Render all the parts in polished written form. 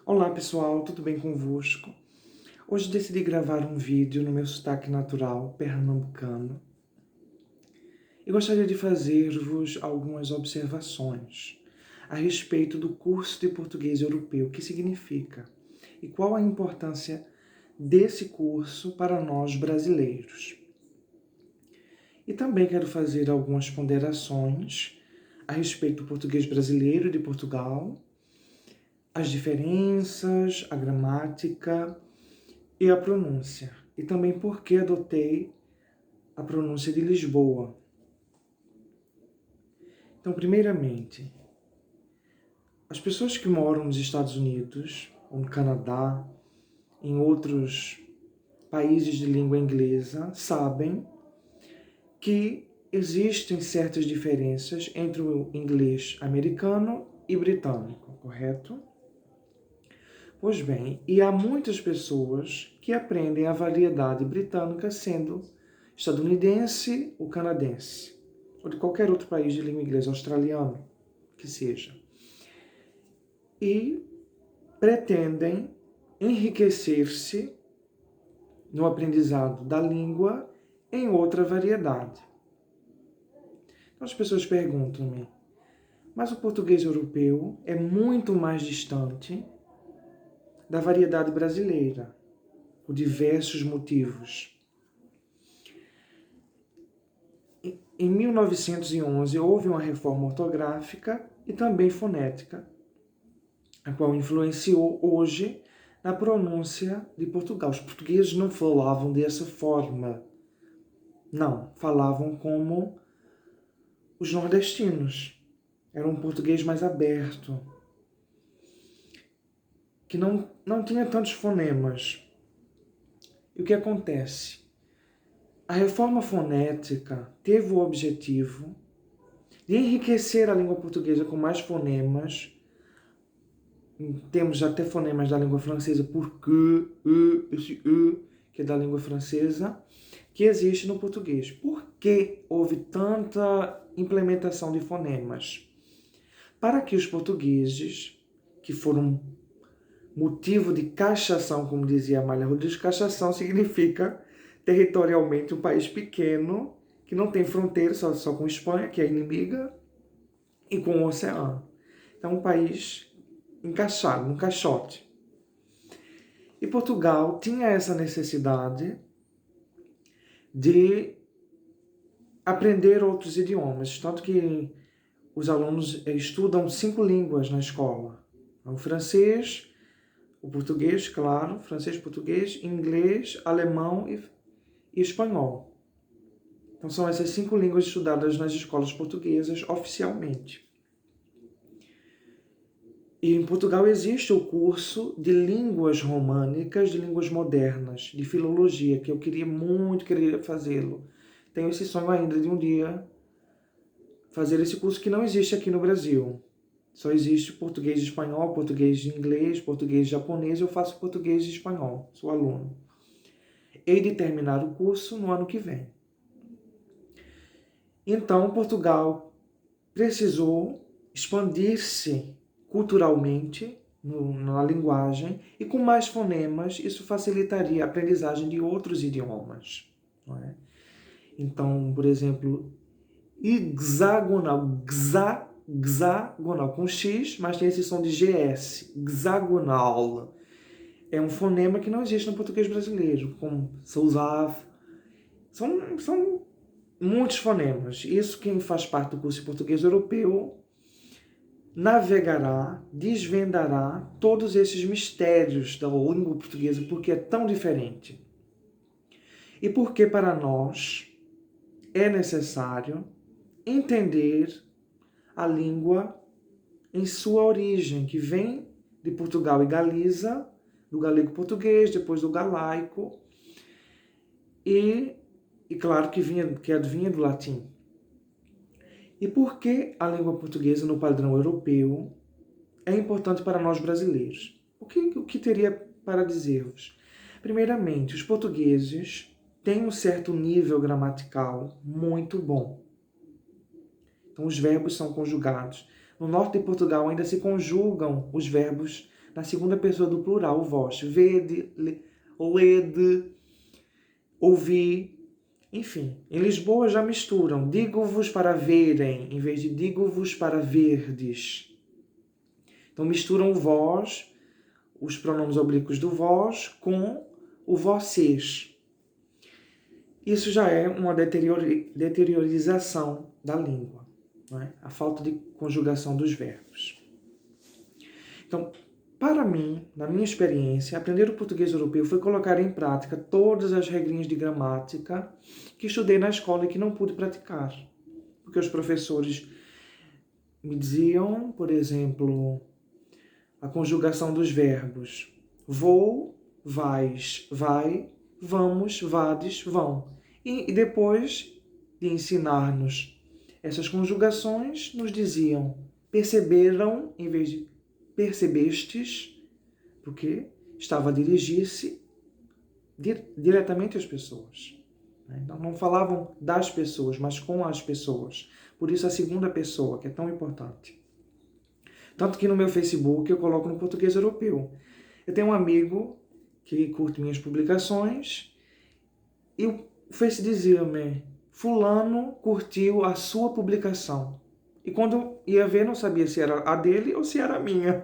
Olá pessoal, tudo bem convosco? Hoje decidi gravar um vídeo no meu sotaque natural pernambucano e gostaria de fazer-vos algumas observações a respeito do curso de português europeu, o que significa e qual a importância desse curso para nós brasileiros. E também quero fazer algumas ponderações a respeito do português brasileiro e de Portugal, as diferenças, a gramática e a pronúncia, e também por que adotei a pronúncia de Lisboa. Então, primeiramente, as pessoas que moram nos Estados Unidos, ou no Canadá, em outros países de língua inglesa, sabem que existem certas diferenças entre o inglês americano e britânico, correto? Pois bem, e há muitas pessoas que aprendem a variedade britânica sendo estadunidense ou canadense, ou de qualquer outro país de língua inglesa, australiano, que seja. E pretendem enriquecer-se no aprendizado da língua em outra variedade. Então as pessoas perguntam-me, mas o português europeu é muito mais distante da variedade brasileira, por diversos motivos. Em 1911 houve uma reforma ortográfica e também fonética, a qual influenciou hoje na pronúncia de Portugal. Os portugueses não falavam dessa forma, não, falavam como os nordestinos. Era um português mais aberto, que não tinha tantos fonemas. E o que acontece? A reforma fonética teve o objetivo de enriquecer a língua portuguesa com mais fonemas. Temos até fonemas da língua francesa, porque, esse que é da língua francesa, que existe no português. Por que houve tanta implementação de fonemas? Para que os portugueses, que foram motivo de cachação, como dizia Amália Rodrigues, cachação significa territorialmente um país pequeno, que não tem fronteira, só com Espanha, que é inimiga, e com o oceano. Então, um país encaixado, num caixote. E Portugal tinha essa necessidade de aprender outros idiomas, tanto que os alunos estudam 5 línguas na escola. O francês, o português, claro, francês, português, inglês, alemão e espanhol. Então são essas 5 línguas estudadas nas escolas portuguesas oficialmente. E em Portugal existe o curso de línguas românicas, de línguas modernas, de filologia, que eu queria fazê-lo. Tenho esse sonho ainda de um dia fazer esse curso que não existe aqui no Brasil. Só existe português e espanhol, português e inglês, português e japonês. Eu faço português e espanhol, sou aluno. Hei de terminar o curso no ano que vem. Então, Portugal precisou expandir-se culturalmente na linguagem e com mais fonemas isso facilitaria a aprendizagem de outros idiomas. Não é? Então, por exemplo, hexagonal, hexagonal com X, mas tem esse som de GS, hexagonal. É um fonema que não existe no português brasileiro, como se usava. São muitos fonemas. Isso quem faz parte do curso de português europeu navegará, desvendará todos esses mistérios da língua portuguesa, porque é tão diferente. E porque para nós é necessário entender a língua em sua origem, que vem de Portugal e Galiza, do galego português, depois do galaico, e claro que advinha do latim. E por que a língua portuguesa no padrão europeu é importante para nós brasileiros? O que teria para dizer-vos? Primeiramente, os portugueses têm um certo nível gramatical muito bom. Então, os verbos são conjugados. No norte de Portugal ainda se conjugam os verbos na segunda pessoa do plural, o vós. Vede, lede, ouvi. Enfim, em Lisboa já misturam. Digo-vos para verem, em vez de digo-vos para verdes. Então misturam o vós, os pronomes oblíquos do vós, com o vocês. Isso já é uma deteriorização da língua, não é? A falta de conjugação dos verbos. Então, para mim, na minha experiência, aprender o português europeu foi colocar em prática todas as regrinhas de gramática que estudei na escola e que não pude praticar. Porque os professores me diziam, por exemplo, a conjugação dos verbos. Vou, vais, vai, vamos, vades, vão. E depois de ensinar-nos essas conjugações, nos diziam perceberam, em vez de percebestes, porque estava a dirigir-se diretamente às pessoas. Então, não falavam das pessoas, mas com as pessoas. Por isso a segunda pessoa, que é tão importante. Tanto que no meu Facebook eu coloco no português europeu. Eu tenho um amigo que curte minhas publicações e o Face dizia-me: fulano curtiu a sua publicação. E quando eu ia ver, não sabia se era a dele ou se era a minha.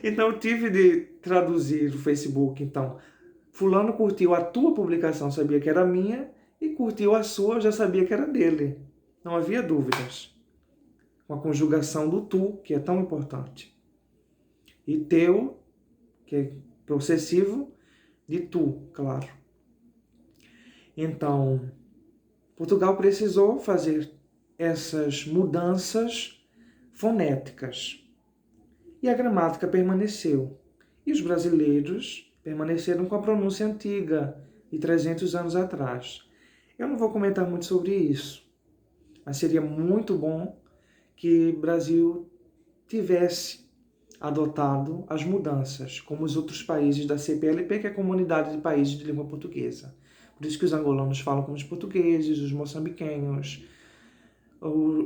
Então eu tive de traduzir o Facebook. Então, fulano curtiu a tua publicação, sabia que era minha, e curtiu a sua, já sabia que era dele. Não havia dúvidas. Com a conjugação do tu, que é tão importante. E teu, que é possessivo, de tu, claro. Então, Portugal precisou fazer essas mudanças fonéticas. E a gramática permaneceu. E os brasileiros permaneceram com a pronúncia antiga, de 300 anos atrás. Eu não vou comentar muito sobre isso, mas seria muito bom que o Brasil tivesse adotado as mudanças, como os outros países da CPLP, que é a Comunidade de Países de Língua Portuguesa. Por isso que os angolanos falam como os portugueses, os moçambiquenhos,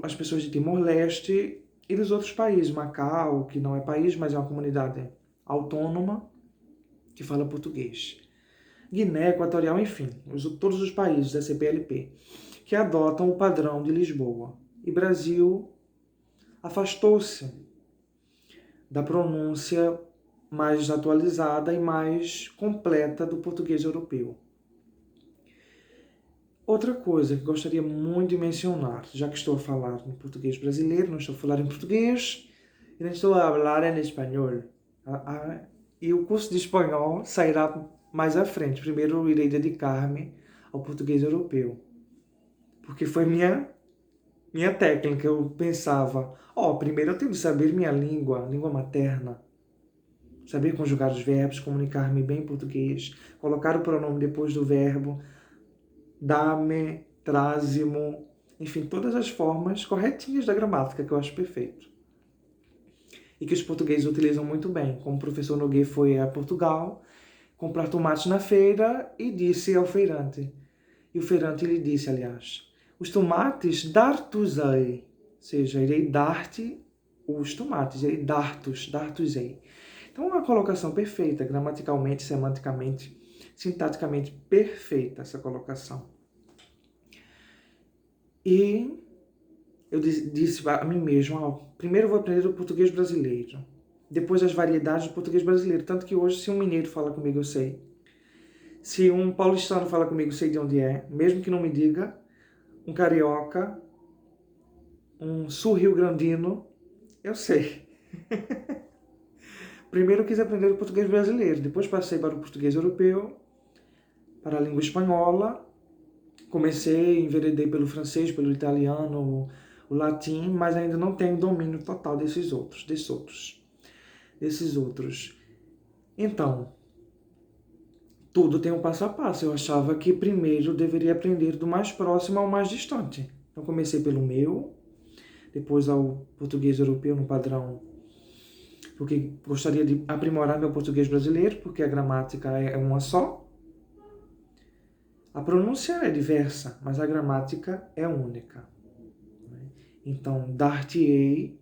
as pessoas de Timor-Leste e dos outros países, Macau, que não é país, mas é uma comunidade autônoma que fala português. Guiné Equatorial, enfim, todos os países da CPLP, que adotam o padrão de Lisboa. E Brasil afastou-se da pronúncia mais atualizada e mais completa do português europeu. Outra coisa que gostaria muito de mencionar, já que estou a falar em português brasileiro, não estou a falar em português, e não estou a falar em espanhol. E o curso de espanhol sairá mais à frente. Primeiro eu irei dedicar-me ao português europeu, porque foi minha técnica. Eu pensava, primeiro eu tenho que saber minha língua materna, saber conjugar os verbos, comunicar-me bem em português, colocar o pronome depois do verbo, dá-me, traze-mo, enfim, todas as formas corretinhas da gramática que eu acho perfeito. E que os portugueses utilizam muito bem. Como o professor Nogueira foi a Portugal comprar tomates na feira e disse ao feirante. E o feirante lhe disse, aliás, os tomates dar-te-ei. Ou seja, irei dar-te os tomates, irei dar-te-ei. Então, uma colocação perfeita, gramaticalmente, semanticamente, sintaticamente perfeita essa colocação. E eu disse a mim mesmo, primeiro eu vou aprender o português brasileiro, depois as variedades do português brasileiro. Tanto que hoje, se um mineiro fala comigo, eu sei. Se um paulistano fala comigo, eu sei de onde é, mesmo que não me diga. Um carioca, um sul-rio-grandino, eu sei. Primeiro eu quis aprender o português brasileiro, depois passei para o português europeu, para a língua espanhola, comecei, enveredei pelo francês, pelo italiano, o latim, mas ainda não tenho domínio total desses outros. Então, tudo tem um passo a passo. Eu achava que primeiro eu deveria aprender do mais próximo ao mais distante. Então, comecei pelo meu, depois ao português europeu no padrão, porque gostaria de aprimorar meu português brasileiro, porque a gramática é uma só. A pronúncia é diversa, mas a gramática é única. Então, dar-te-ei,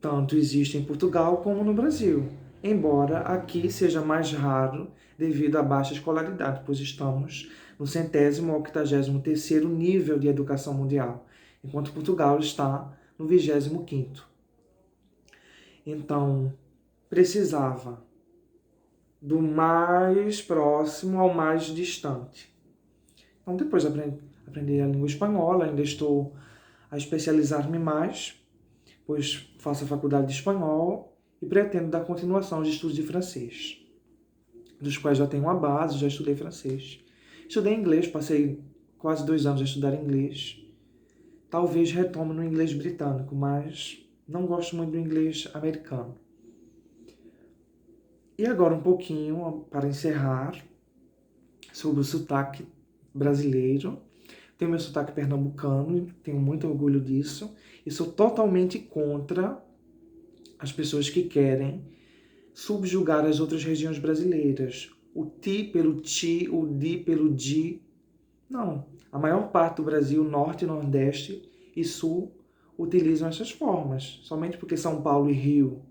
tanto existe em Portugal como no Brasil, embora aqui seja mais raro devido à baixa escolaridade, pois estamos no 100º ou 83º nível de educação mundial, enquanto Portugal está no 25º. Então, precisava do mais próximo ao mais distante. Então, depois de aprender a língua espanhola, ainda estou a especializar-me mais, pois faço a faculdade de espanhol e pretendo dar continuação aos estudos de francês, dos quais já tenho uma base, já estudei francês. Estudei inglês, passei quase 2 anos a estudar inglês. Talvez retome no inglês britânico, mas não gosto muito do inglês americano. E agora um pouquinho, para encerrar, sobre o sotaque brasileiro. Tenho meu sotaque pernambucano, tenho muito orgulho disso. E sou totalmente contra as pessoas que querem subjugar as outras regiões brasileiras. O ti pelo ti, o di pelo di. Não. A maior parte do Brasil, norte, nordeste e sul, utilizam essas formas. Somente porque São Paulo e Rio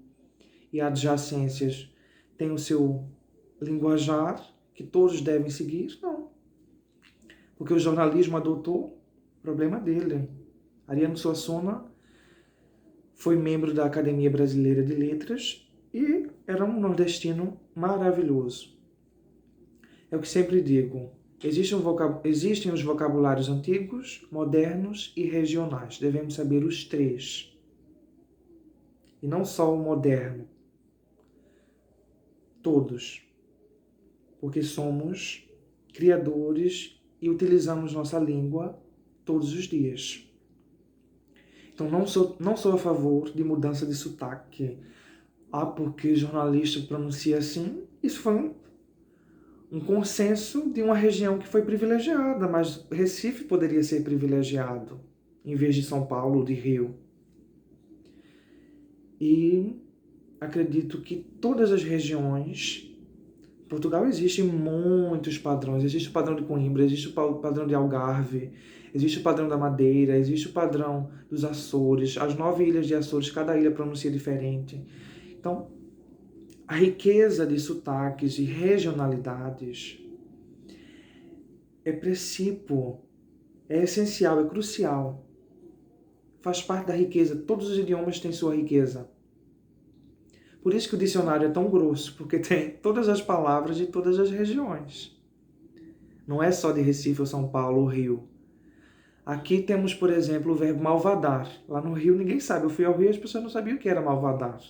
e adjacências têm o seu linguajar, que todos devem seguir, não. Porque o jornalismo adotou, problema dele. Ariano Suassuna foi membro da Academia Brasileira de Letras e era um nordestino maravilhoso. É o que sempre digo. Existem os vocabulários antigos, modernos e regionais. Devemos saber os 3. E não só o moderno. Todos. Porque somos criadores e utilizamos nossa língua todos os dias. Então, não sou a favor de mudança de sotaque. Porque jornalista pronuncia assim. Isso foi um consenso de uma região que foi privilegiada, mas Recife poderia ser privilegiado, em vez de São Paulo ou de Rio. E acredito que todas as regiões... Portugal existe muitos padrões. Existe o padrão de Coimbra, existe o padrão de Algarve, existe o padrão da Madeira, existe o padrão dos Açores. As 9 ilhas de Açores, cada ilha pronuncia diferente. Então, a riqueza de sotaques e regionalidades é precípio, é essencial, é crucial. Faz parte da riqueza. Todos os idiomas têm sua riqueza. Por isso que o dicionário é tão grosso, porque tem todas as palavras de todas as regiões. Não é só de Recife ou São Paulo ou Rio. Aqui temos, por exemplo, o verbo malvadar. Lá no Rio ninguém sabe. Eu fui ao Rio e as pessoas não sabiam o que era malvadar.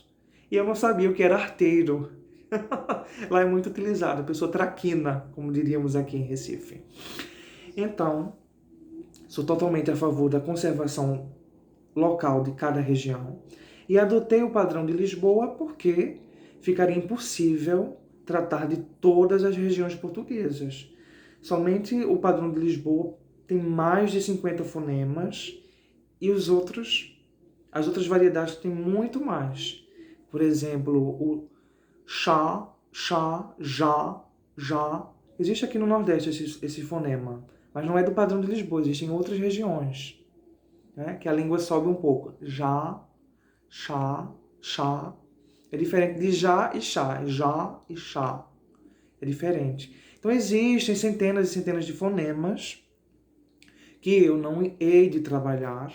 E eu não sabia o que era arteiro. Lá é muito utilizado. A pessoa traquina, como diríamos aqui em Recife. Então, sou totalmente a favor da conservação local de cada região. E adotei o padrão de Lisboa porque ficaria impossível tratar de todas as regiões portuguesas. Somente o padrão de Lisboa tem mais de 50 fonemas e as outras variedades têm muito mais. Por exemplo, o chá, chá, já. Existe aqui no Nordeste esse fonema, mas não é do padrão de Lisboa, existe em outras regiões, né? Que a língua sobe um pouco. Já, chá. É diferente de já e chá. É diferente. Então existem centenas e centenas de fonemas que eu não hei de trabalhar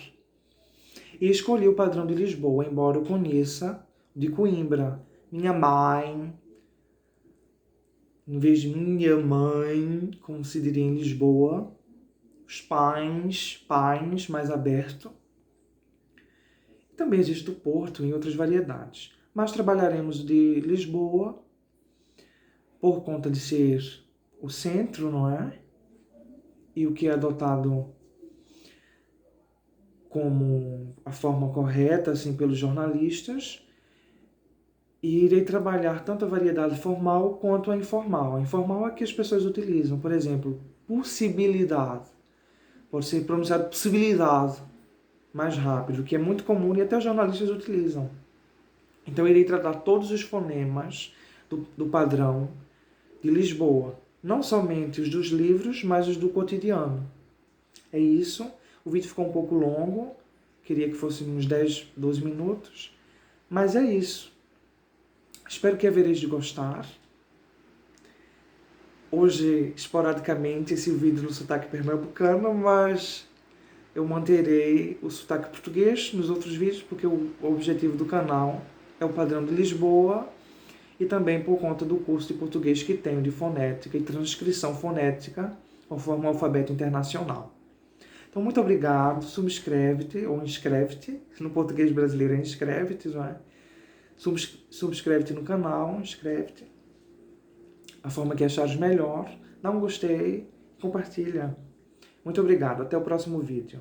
e escolhi o padrão de Lisboa, embora eu conheça de Coimbra. Minha mãe, em vez de minha mãe, como se diria em Lisboa, os pães, mais aberto. Também existe do Porto em outras variedades. Mas trabalharemos de Lisboa, por conta de ser o centro, não é? E o que é adotado como a forma correta, assim, pelos jornalistas. E irei trabalhar tanto a variedade formal quanto a informal. A informal é que as pessoas utilizam. Por exemplo, possibilidade. Pode ser pronunciado possibilidade mais rápido, que é muito comum e até os jornalistas utilizam. Então, eu irei tratar todos os fonemas do padrão de Lisboa. Não somente os dos livros, mas os do cotidiano. É isso. O vídeo ficou um pouco longo. Queria que fosse uns 10, 12 minutos. Mas é isso. Espero que havereis de gostar. Hoje, esporadicamente, esse vídeo no sotaque pernambucano, mas eu manterei o sotaque português nos outros vídeos, porque o objetivo do canal é o padrão de Lisboa e também por conta do curso de português que tenho de fonética e transcrição fonética, conforme o alfabeto internacional. Então, muito obrigado, subscreve-te ou inscreve-te, no português brasileiro é inscreve-te, não é? Subscreve-te no canal, inscreve-te, a forma que achares melhor, dá um gostei, compartilha. Muito obrigado, até o próximo vídeo.